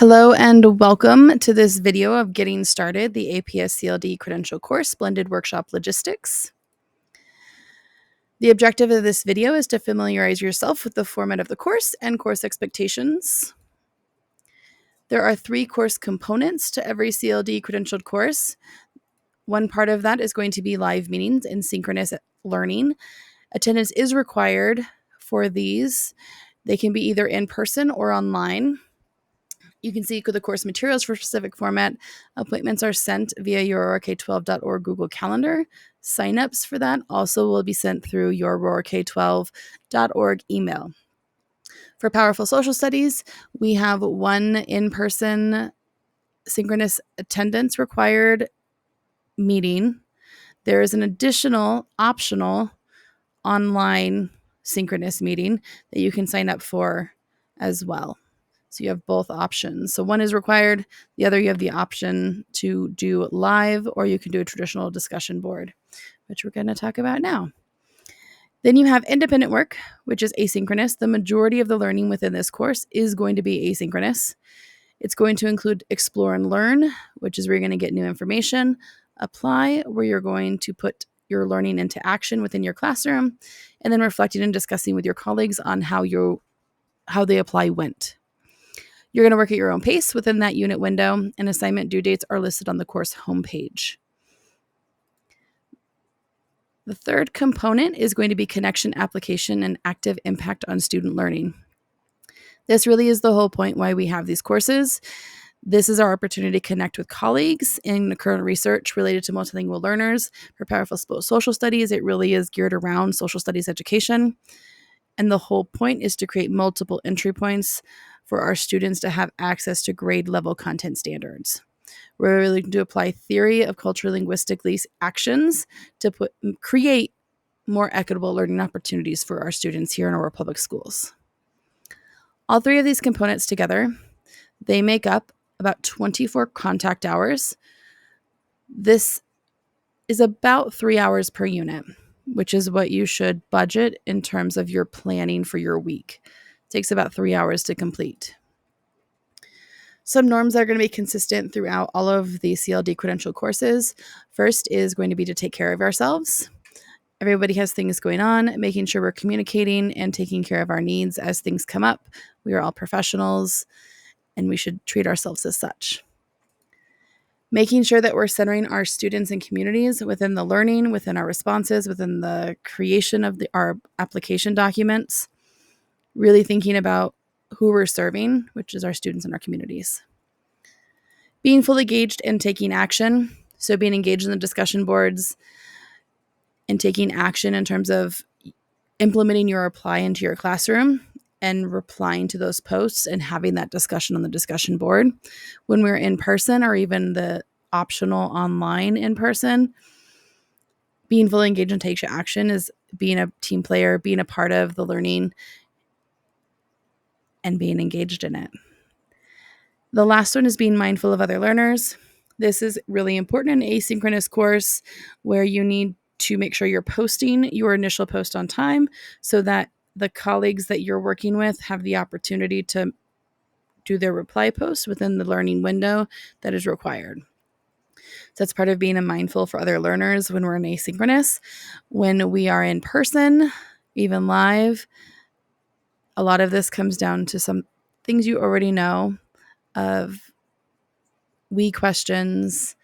Hello and welcome to this video of Getting Started, the APS CLDE Credential Course Blended Workshop Logistics. The objective of this video is to familiarize yourself with the format of the course and course expectations. There are 3 course components to every CLDE credentialed course. One part of that is going to be live meetings and synchronous learning. Attendance is required for these. They can be either in person or online. You can see the course materials for specific format. Appointments are sent via your aurorak12.org Google Calendar. Signups for that also will be sent through your aurorak12.org email. For Powerful Social Studies, we have one in-person synchronous attendance required meeting. There is an additional optional online synchronous meeting that you can sign up for as well. So you have both options. So one is required, the other you have the option to do live, or you can do a traditional discussion board, which we're going to talk about now. Then you have independent work, which is asynchronous. The majority of the learning within this course is going to be asynchronous. It's going to include explore and learn, which is where you're going to get new information, apply, where you're going to put your learning into action within your classroom, and then reflecting and discussing with your colleagues on how the apply went. You're going to work at your own pace within that unit window, and assignment due dates are listed on the course homepage. The third component is going to be connection, application, and active impact on student learning. This really is the whole point why we have these courses. This is our opportunity to connect with colleagues in the current research related to multilingual learners. For Powerful Social Studies, it really is geared around social studies education. And the whole point is to create multiple entry points for our students to have access to grade level content standards. We're really going to apply theory of cultural linguistic actions to create more equitable learning opportunities for our students here in our public schools. All 3 of these components together, they make up about 24 contact hours. This is about 3 hours per unit, which is what you should budget in terms of your planning for your week. It takes about 3 hours to complete. Some norms that are going to be consistent throughout all of the CLD credential courses. First is going to be to take care of ourselves. Everybody has things going on, making sure we're communicating and taking care of our needs as things come up. We are all professionals, and we should treat ourselves as such. Making sure that we're centering our students and communities within the learning, within our responses, within the creation of our application documents. Really thinking about who we're serving, which is our students and our communities. Being fully engaged and taking action. So being engaged in the discussion boards and taking action in terms of implementing your apply into your classroom and replying to those posts and having that discussion on the discussion board. When we're in person, or even the optional online in person, being fully engaged and taking action is being a team player, being a part of the learning, and being engaged in it. The last one is being mindful of other learners. This is really important in an asynchronous course where you need to make sure you're posting your initial post on time so that the colleagues that you're working with have the opportunity to do their reply post within the learning window that is required. So that's part of being mindful for other learners when we're in asynchronous. When we are in person, even live, a lot of this comes down to some things you already know of we questions,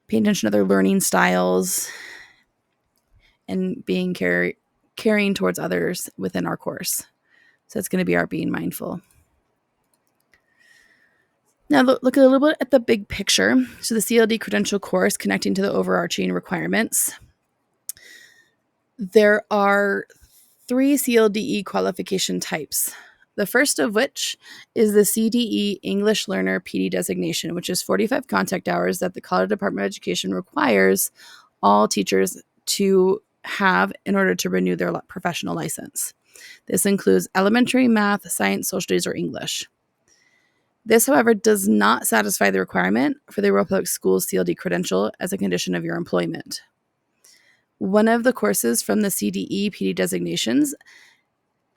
paying attention to their learning styles, and being caring towards others within our course. So it's going to be our being mindful. Now look a little bit at the big picture. So the CLD credential course connecting to the overarching requirements. There are 3 CLDE qualification types. The first of which is the CDE English Learner PD designation, which is 45 contact hours that the Colorado Department of Education requires all teachers to have in order to renew their professional license. This includes elementary, math, science, social studies, or English. This, however, does not satisfy the requirement for the Aurora Public Schools CLD credential as a condition of your employment. One of the courses from the CDE PD designations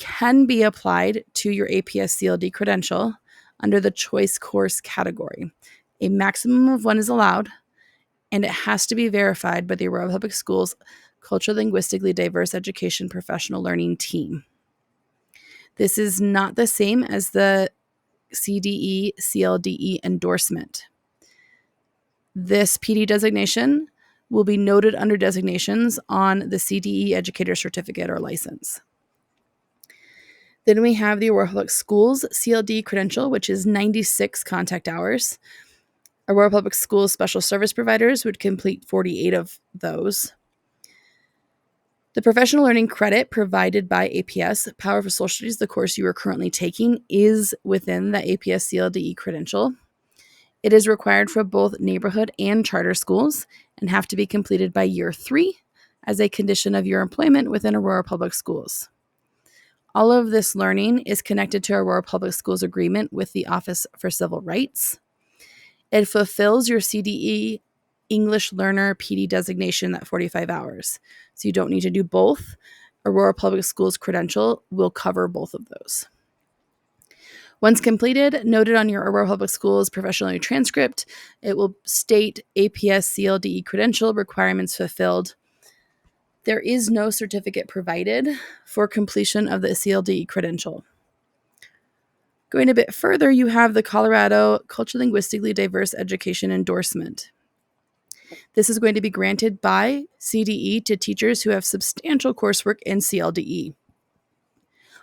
can be applied to your APS CLD credential under the choice course category. A maximum of one is allowed, and it has to be verified by the Aurora Public Schools Culturally Linguistically Diverse Education Professional Learning Team. This is not the same as the CDE CLDE endorsement. This PD designation will be noted under designations on the CDE Educator Certificate or license. Then we have the Aurora Public Schools CLD credential, which is 96 contact hours. Aurora Public Schools special service providers would complete 48 of those. The professional learning credit provided by APS, Power for Social Studies, the course you are currently taking, is within the APS CLDE credential. It is required for both neighborhood and charter schools and have to be completed by year 3 as a condition of your employment within Aurora Public Schools. All of this learning is connected to Aurora Public Schools agreement with the Office for Civil Rights. It fulfills your CDE English Learner PD designation at 45 hours. So you don't need to do both. Aurora Public Schools credential will cover both of those. Once completed, noted on your Aurora Public Schools professional learning transcript, it will state APS CLDE credential requirements fulfilled. There is no certificate provided for completion of the CLDE credential. Going a bit further, you have the Colorado Culturally Linguistically Diverse Education Endorsement. This is going to be granted by CDE to teachers who have substantial coursework in CLDE.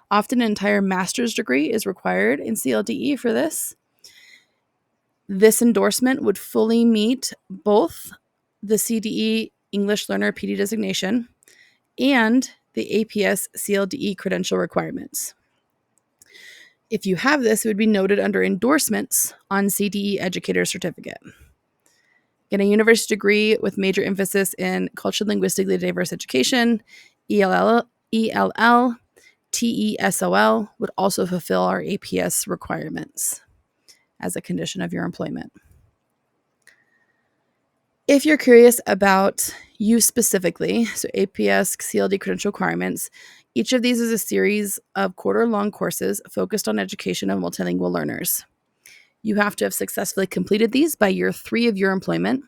Often an entire master's degree is required in CLDE for this. This endorsement would fully meet both the CDE English Learner PD designation and the APS CLDE credential requirements. If you have this, it would be noted under endorsements on CDE Educator Certificate. Get a university degree with major emphasis in culturally linguistically diverse education, ELL, TESOL would also fulfill our APS requirements as a condition of your employment. If you're curious about you specifically, so APS CLD credential requirements, each of these is a series of quarter-long courses focused on education of multilingual learners. You have to have successfully completed these by year 3 of your employment.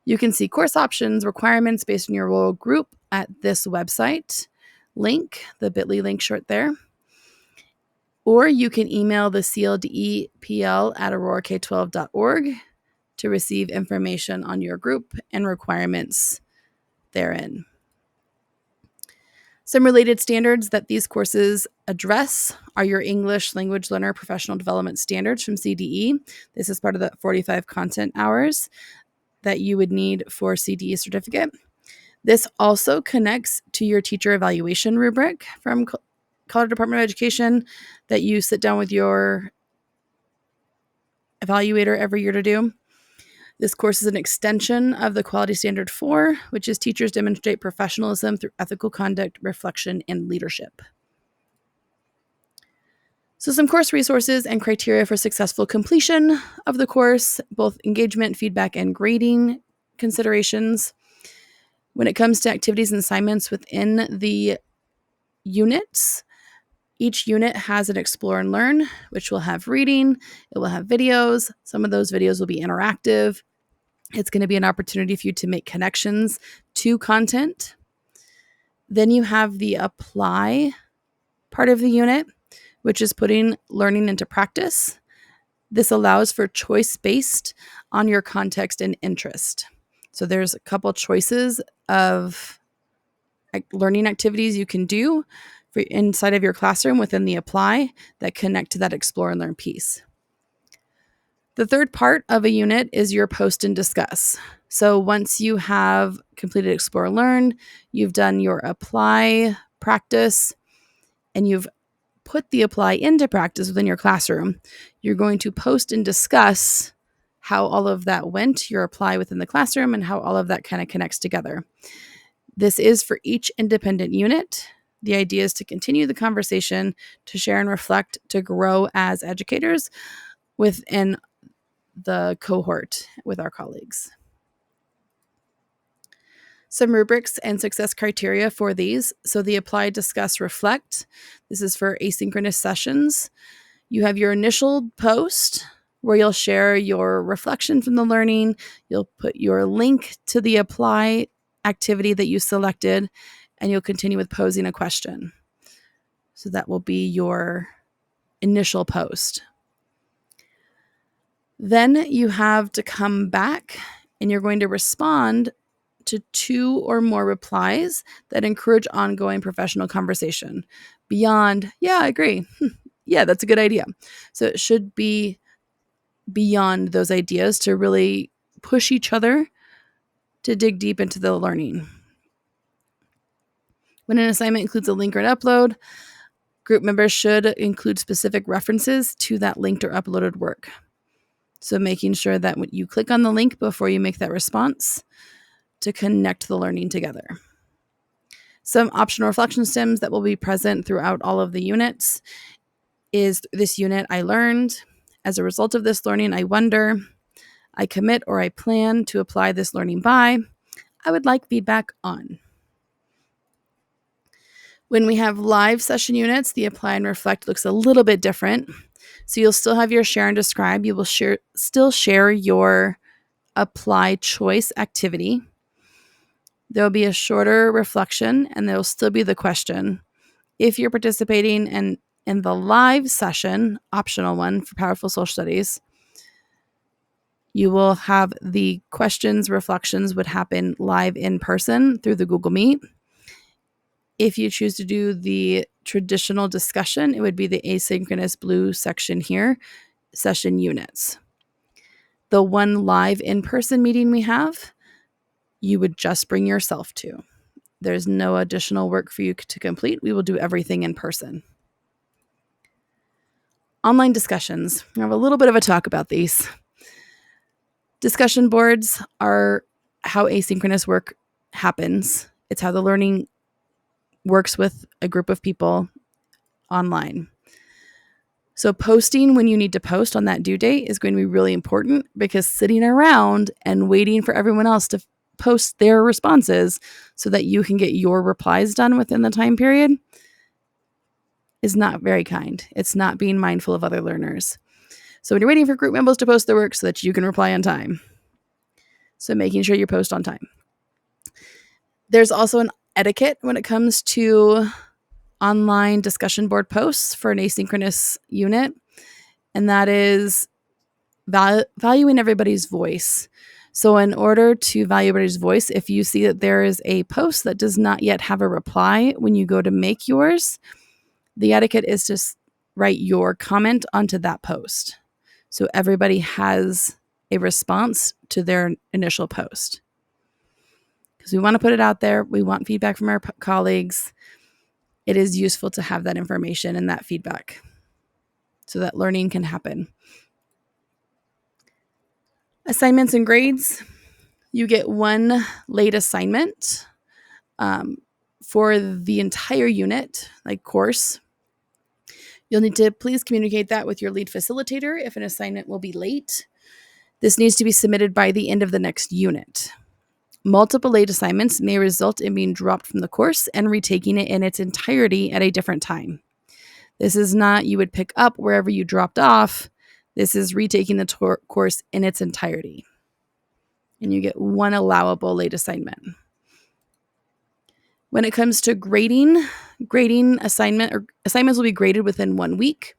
You can see course options, requirements based on your role group at this website link, the bit.ly link short there. Or you can email the cldepl@aurorak12.org to receive information on your group and requirements therein. Some related standards that these courses address are your English Language Learner Professional Development Standards from CDE. This is part of the 45 content hours that you would need for CDE certificate. This also connects to your teacher evaluation rubric from Colorado Department of Education that you sit down with your evaluator every year to do. This course is an extension of the Quality Standard 4, which is teachers demonstrate professionalism through ethical conduct, reflection, and leadership. So some course resources and criteria for successful completion of the course, both engagement, feedback, and grading considerations. When it comes to activities and assignments within the units, each unit has an Explore and Learn, which will have reading. It will have videos. Some of those videos will be interactive. It's going to be an opportunity for you to make connections to content. Then you have the Apply part of the unit, which is putting learning into practice. This allows for choice based on your context and interest. So there's a couple choices of learning activities you can do for inside of your classroom within the Apply that connect to that Explore and Learn piece. The third part of a unit is your Post and Discuss. So once you have completed Explore and Learn, you've done your Apply practice, and you've put the Apply into practice within your classroom, you're going to post and discuss how all of that went, your Apply within the classroom, and how all of that kind of connects together. This is for each independent unit. The idea is to continue the conversation, to share and reflect, to grow as educators within the cohort with our colleagues. Some rubrics and success criteria for these. So the Apply, Discuss, Reflect. This is for asynchronous sessions. You have your initial post where you'll share your reflection from the learning. You'll put your link to the apply activity that you selected, and you'll continue with posing a question. So that will be your initial post. Then you have to come back and you're going to respond to 2 or more replies that encourage ongoing professional conversation beyond, yeah, I agree. Yeah, that's a good idea. So it should be beyond those ideas to really push each other to dig deep into the learning. When an assignment includes a link or an upload, group members should include specific references to that linked or uploaded work. So making sure that when you click on the link before you make that response to connect the learning together. Some optional reflection stems that will be present throughout all of the units is this unit I learned. As a result of this learning, I wonder, I commit or I plan to apply this learning by, I would like feedback on. When we have live session units, the apply and reflect looks a little bit different. So you'll still have your share and describe. You will still share your apply choice activity. There will be a shorter reflection and there will still be the question. If you're participating in the live session, optional one for Powerful Social Studies, you will have the questions, reflections would happen live in person through the Google Meet. If you choose to do the traditional discussion, it would be the asynchronous blue section here, session units. The one live in-person meeting we have, you would just bring yourself to. There's no additional work for you to complete. We will do everything in person. Online discussions. We have a little bit of a talk about these. Discussion boards are how asynchronous work happens. It's how the learning works with a group of people online. So posting when you need to post on that due date is going to be really important, because sitting around and waiting for everyone else to post their responses so that you can get your replies done within the time period is not very kind. It's not being mindful of other learners. So when you're waiting for group members to post their work so that you can reply on time. So making sure you post on time. There's also an etiquette when it comes to online discussion board posts for an asynchronous unit, and that is valuing everybody's voice. So in order to value everybody's voice, if you see that there is a post that does not yet have a reply when you go to make yours, the etiquette is to write your comment onto that post. So everybody has a response to their initial post. Because we want to put it out there. We want feedback from our colleagues. It is useful to have that information and that feedback so that learning can happen. Assignments and grades. You get one late assignment for the entire unit, like course. You'll need to please communicate that with your lead facilitator if an assignment will be late. This needs to be submitted by the end of the next unit. Multiple late assignments may result in being dropped from the course and retaking it in its entirety at a different time. This is not you would pick up wherever you dropped off. This is retaking the course in its entirety. And you get one allowable late assignment. When it comes to grading assignments will be graded within 1 week.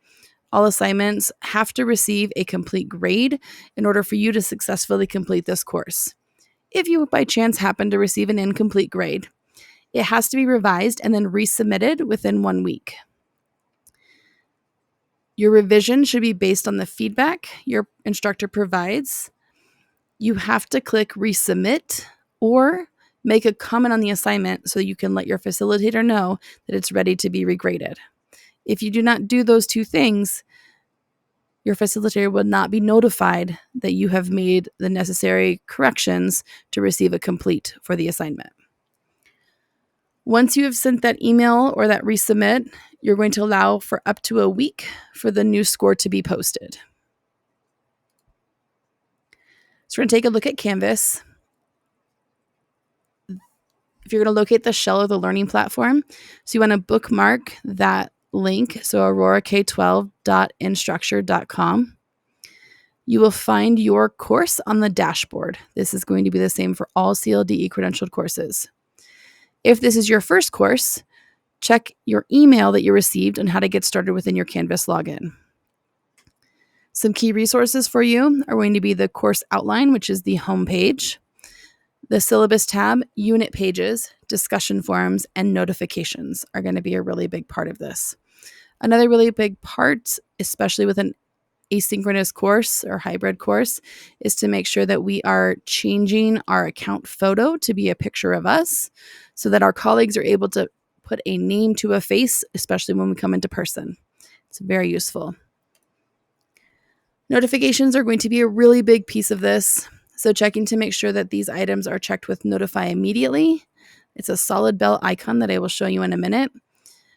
All assignments have to receive a complete grade in order for you to successfully complete this course. If you by chance happen to receive an incomplete grade, it has to be revised and then resubmitted within 1 week. Your revision should be based on the feedback your instructor provides. You have to click resubmit or make a comment on the assignment so you can let your facilitator know that it's ready to be regraded. If you do not do those two things, your facilitator will not be notified that you have made the necessary corrections to receive a complete for the assignment. Once you have sent that email or that resubmit, you're going to allow for up to a week for the new score to be posted. So we're going to take a look at Canvas. If you're going to locate the shell of the learning platform, so you want to bookmark that link, so aurora-k12.instructure.com, you will find your course on the dashboard. This is going to be the same for all CLDE credentialed courses. If this is your first course, check your email that you received on how to get started within your Canvas login. Some key resources for you are going to be the course outline, which is the home page, the syllabus tab, unit pages, discussion forums, and notifications are going to be a really big part of this. Another really big part, especially with an asynchronous course or hybrid course, is to make sure that we are changing our account photo to be a picture of us so that our colleagues are able to put a name to a face, especially when we come into person. It's very useful. Notifications are going to be a really big piece of this. So checking to make sure that these items are checked with notify immediately. It's a solid bell icon that I will show you in a minute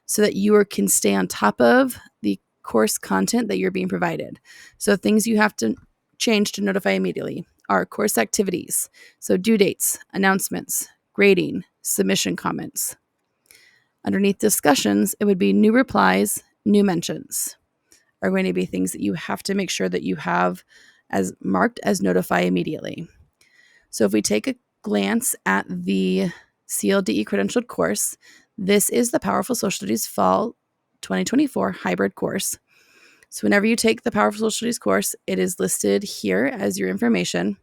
so that you can stay on top of the course content that you're being provided. So things you have to change to notify immediately are course activities, so due dates, announcements, grading, submission comments. Underneath discussions, it would be new replies, new mentions are going to be things that you have to make sure that you have as marked as notify immediately. So if we take a glance at the CLDE credentialed course, this is the Powerful Social Studies Fall 2024 hybrid course. So whenever you take the Powerful Social Studies course, it is listed here as your information.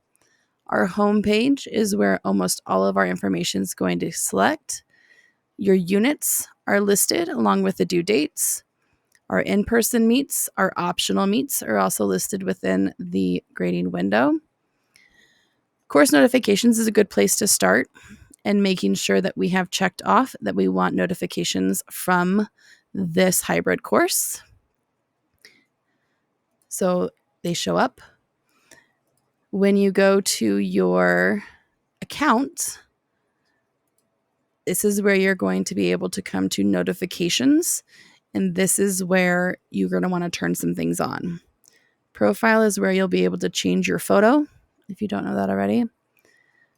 Our homepage is where almost all of our information is going to select. Your units are listed along with the due dates. Our in-person meets, our optional meets are also listed within the grading window. Course notifications is a good place to start, and making sure that we have checked off that we want notifications from this hybrid course. So they show up. When you go to your account, this is where you're going to be able to come to notifications, and this is where you're going to want to turn some things on. Profile is where you'll be able to change your photo, if you don't know that already.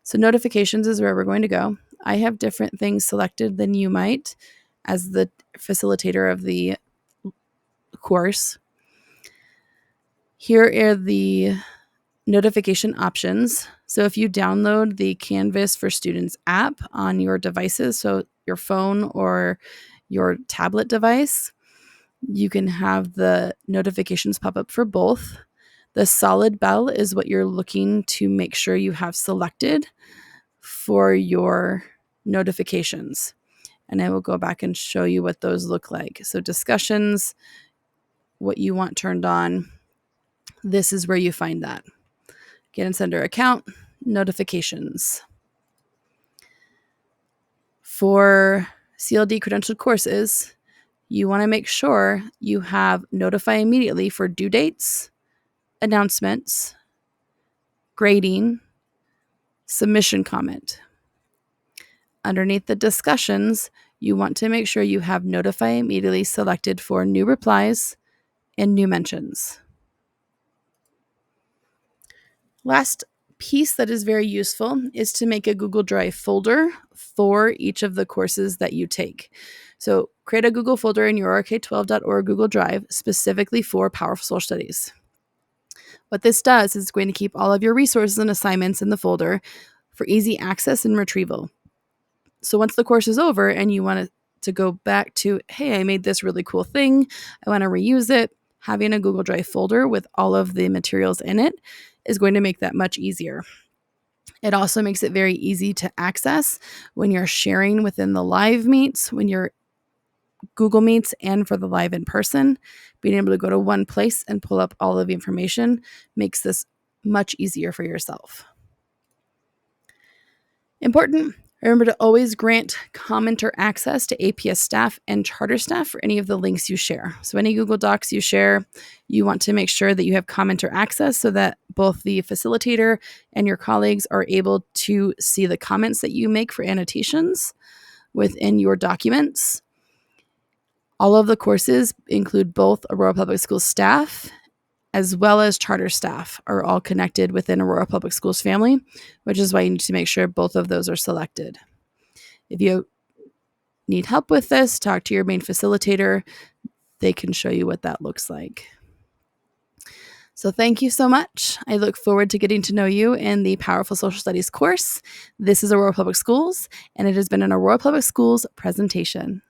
So notifications is where we're going to go. I have different things selected than you might as the facilitator of the course. Here are the notification options. So if you download the Canvas for Students app on your devices, so your phone or your tablet device, you can have the notifications pop up for both. The solid bell is what you're looking to make sure you have selected for your notifications. And I will go back and show you what those look like. So discussions, what you want turned on, this is where you find that. Again, it's under account, notifications. For CLD credentialed courses, you want to make sure you have notify immediately for due dates, announcements, grading, submission comment. Underneath the discussions, you want to make sure you have notify immediately selected for new replies and new mentions. Last piece that is very useful is to make a Google Drive folder for each of the courses that you take. So create a Google folder in your aurora-k12.org Google Drive specifically for Powerful Social Studies. What this does is it's going to keep all of your resources and assignments in the folder for easy access and retrieval. So once the course is over and you want to go back to, hey, I made this really cool thing, I want to reuse it, having a Google Drive folder with all of the materials in it is going to make that much easier. It also makes it very easy to access when you're sharing within the live meets, when you're Google Meets, and for the live in person. Being able to go to one place and pull up all of the information makes this much easier for yourself. Important, remember to always grant commenter access to APS staff and charter staff for any of the links you share. So any Google Docs you share, you want to make sure that you have commenter access so that both the facilitator and your colleagues are able to see the comments that you make for annotations within your documents. All of the courses include both Aurora Public Schools staff as well as charter staff are all connected within Aurora Public Schools family, which is why you need to make sure both of those are selected. If you need help with this, talk to your main facilitator. they can show you what that looks like. So thank you so much. I look forward to getting to know you in the Powerful Social Studies course. This is Aurora Public Schools, and it has been an Aurora Public Schools presentation.